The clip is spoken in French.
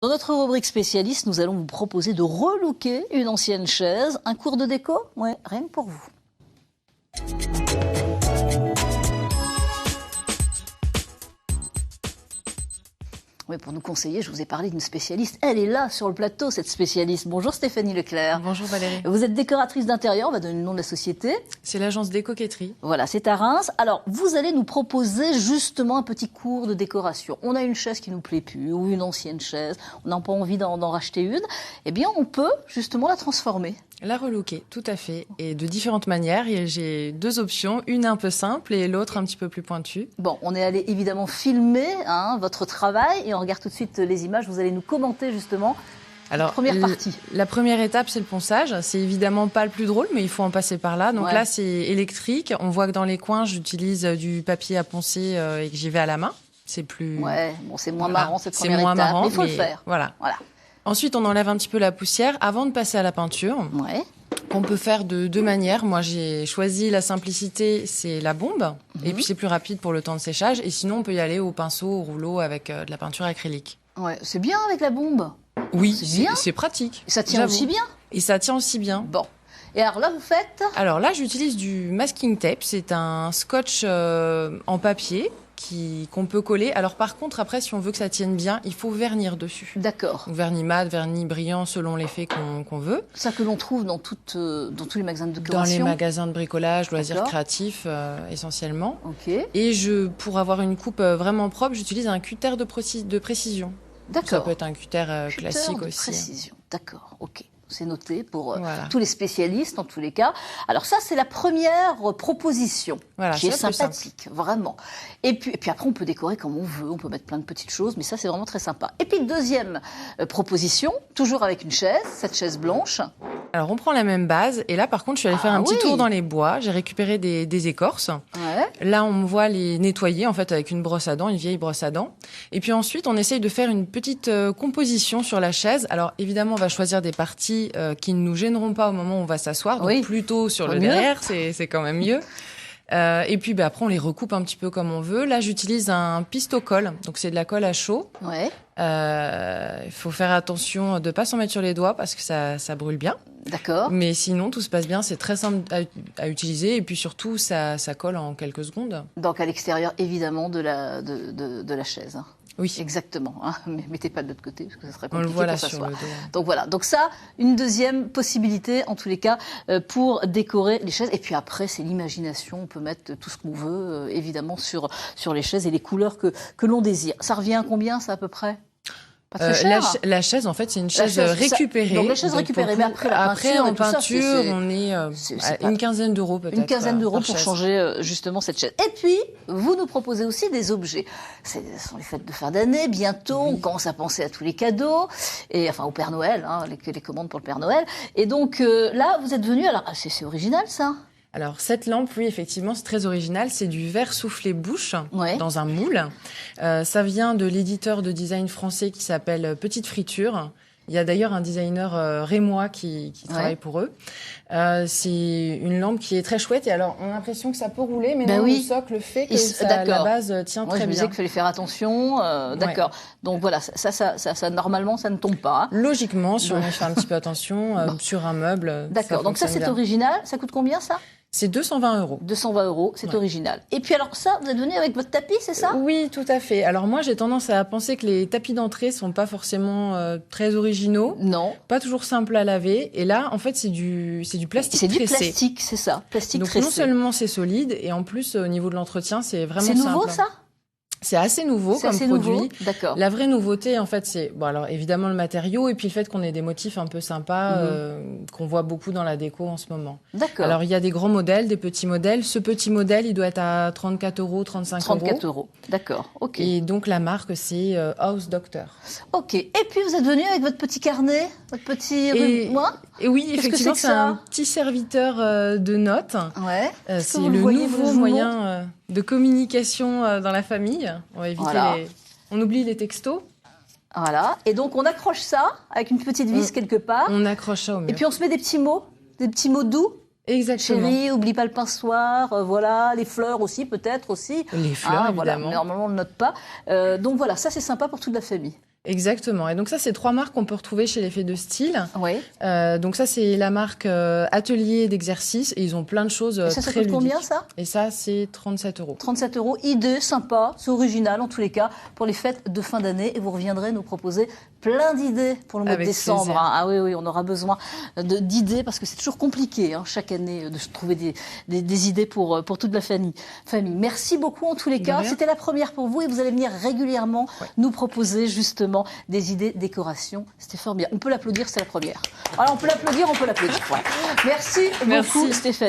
Dans notre rubrique spécialiste, nous allons vous proposer de relooker une ancienne chaise. Un cours de déco? Ouais, rien que pour vous. Oui, pour nous conseiller, je vous ai parlé d'une spécialiste. Elle est là, sur le plateau, cette spécialiste. Bonjour Stéphanie Leclerc. Bonjour Valérie. Vous êtes décoratrice d'intérieur, on va donner le nom de la société. C'est l'agence Décoquetterie. Voilà, c'est à Reims. Alors, vous allez nous proposer justement un petit cours de décoration. On a une chaise qui nous plaît plus, ou une ancienne chaise, on n'a pas envie d'en racheter une. Eh bien, on peut justement la transformer. La relooker, tout à fait, et de différentes manières. J'ai deux options, une un peu simple et l'autre un petit peu plus pointue. Bon, on est allé évidemment filmer votre travail et on regarde tout de suite les images. Vous allez nous commenter justement la première partie. La première étape, c'est le ponçage. C'est évidemment pas le plus drôle, mais il faut en passer par là. Donc là, c'est électrique. On voit que dans les coins, j'utilise du papier à poncer et que j'y vais à la main. C'est plus... Ouais, bon, c'est moins marrant cette première étape, c'est moins marrant, mais il faut le faire. Voilà. Ensuite, on enlève un petit peu la poussière avant de passer à la peinture. Ouais. On peut faire de deux manières. Moi, j'ai choisi la simplicité, c'est la bombe. Et puis, c'est plus rapide pour le temps de séchage. Et sinon, on peut y aller au pinceau, au rouleau avec de la peinture acrylique. Ouais, c'est bien avec la bombe. Oui, c'est pratique. Et ça tient aussi bien. Et ça tient aussi bien. Bon. Et alors là, vous faites? Alors là, j'utilise du masking tape. C'est un scotch en papier qu'on peut coller. Alors par contre, après, si on veut que ça tienne bien, il faut vernir dessus. D'accord. Vernis mat, vernis brillant, selon l'effet qu'on veut. Ça que l'on trouve dans tous les magasins de décoration. Dans les magasins de bricolage, loisirs créatifs, essentiellement. Ok. Et pour avoir une coupe vraiment propre, j'utilise un cutter de précision. D'accord. Ça peut être un cutter classique aussi. Précision. D'accord. Ok. C'est noté pour tous les spécialistes, en tous les cas. Alors ça, c'est la première proposition, qui est sympathique, vraiment. Et puis après, on peut décorer comme on veut, on peut mettre plein de petites choses, mais ça, c'est vraiment très sympa. Et puis, deuxième proposition, toujours avec une chaise, cette chaise blanche. Alors, on prend la même base, et là, par contre, je suis allée faire un petit tour dans les bois. J'ai récupéré des écorces. Ouais. Là, on me voit les nettoyer, en fait, avec une brosse à dents, une vieille brosse à dents. Et puis ensuite, on essaye de faire une petite composition sur la chaise. Alors, évidemment, on va choisir des parties qui ne nous gêneront pas au moment où on va s'asseoir, donc plutôt sur le derrière, c'est quand même mieux. Et puis après, on les recoupe un petit peu comme on veut. Là, j'utilise un pisto-colle, donc c'est de la colle à chaud. Ouais. Il faut faire attention de ne pas s'en mettre sur les doigts parce que ça brûle bien. D'accord. Mais sinon, tout se passe bien, c'est très simple à utiliser et puis surtout, ça colle en quelques secondes. Donc à l'extérieur, évidemment, de la chaise. Oui. Exactement. Mais mettez pas de l'autre côté, parce que ça serait compliqué on le voit là pour sur le dos. Donc voilà. Donc ça, une deuxième possibilité, en tous les cas, pour décorer les chaises. Et puis après, c'est l'imagination. On peut mettre tout ce qu'on veut, évidemment, sur les chaises et les couleurs que l'on désire. Ça revient à combien, ça, à peu près? Pas très cher. La chaise, en fait, c'est une chaise récupérée. Donc la chaise récupérée, mais après la peinture en peinture, on est à une quinzaine d'euros peut-être. Une quinzaine d'euros pour changer justement cette chaise. Et puis, vous nous proposez aussi des objets. Ce sont les fêtes de fin d'année, bientôt, on commence à penser à tous les cadeaux, et enfin au Père Noël, les commandes pour le Père Noël. Et donc là, vous êtes venu, alors c'est original ça. Alors, cette lampe, oui, effectivement, c'est très original. C'est du verre soufflé bouche dans un moule. Ça vient de l'éditeur de design français qui s'appelle Petite Friture. Il y a d'ailleurs un designer rémois qui travaille pour eux. C'est une lampe qui est très chouette. Et alors, on a l'impression que ça peut rouler, mais non, le socle fait que la base tient très bien. Je disais qu'il fallait faire attention. D'accord. Donc voilà, ça, normalement, ça ne tombe pas. Logiquement, si on fait un petit peu attention sur un meuble. D'accord. Donc ça, c'est original. Ça coûte combien, ça? C'est 220 euros. 220 euros, c'est original. Et puis alors ça, vous êtes venu avec votre tapis, c'est ça? Oui, tout à fait. Alors moi, j'ai tendance à penser que les tapis d'entrée sont pas forcément très originaux. Non. Pas toujours simples à laver. Et là, en fait, c'est du plastique tressé. C'est du plastique, c'est ça. Plastique tressé. Donc non seulement c'est solide, et en plus, au niveau de l'entretien, c'est vraiment simple. C'est nouveau, ça? C'est assez nouveau comme produit. D'accord. La vraie nouveauté, en fait, c'est alors évidemment le matériau et puis le fait qu'on ait des motifs un peu sympas qu'on voit beaucoup dans la déco en ce moment. D'accord. Alors il y a des grands modèles, des petits modèles. Ce petit modèle, il doit être à 34 euros, 35 euros. 34 euros. D'accord. Ok. Et donc la marque, c'est House Doctor. Ok. Et puis vous êtes venu avec votre petit carnet, votre petit Et oui, effectivement, c'est un petit serviteur de notes. Ouais. C'est le nouveau moyen de communication dans la famille. On va éviter on oublie les textos. Voilà. Et donc, on accroche ça avec une petite vis quelque part. On accroche ça au mur. Et puis, on se met des petits mots doux. Exactement. Chérie, oublie pas le pinsoir. Voilà. Les fleurs aussi, peut-être aussi. Les fleurs, évidemment. Voilà. Mais normalement, on ne note pas. Donc, voilà. Ça, c'est sympa pour toute la famille. Exactement. Et donc ça, c'est 3 marques qu'on peut retrouver chez les Fées de Style. Oui. Donc ça, c'est la marque Atelier d'exercice. Et ils ont plein de choses et ça très ludiques. Coûte combien, ça? Et ça, c'est 37 €. 37 €. Idée, sympa, c'est original en tous les cas pour les fêtes de fin d'année. Et vous reviendrez nous proposer plein d'idées pour le mois de décembre. Ah oui, on aura besoin d'idées parce que c'est toujours compliqué chaque année de trouver des idées pour toute la famille. Merci beaucoup en tous les cas. C'était la première pour vous et vous allez venir régulièrement nous proposer justement des idées décoration. C'était fort bien. On peut l'applaudir, c'est la première. Alors on peut l'applaudir. Ouais. Merci beaucoup Stéphanie.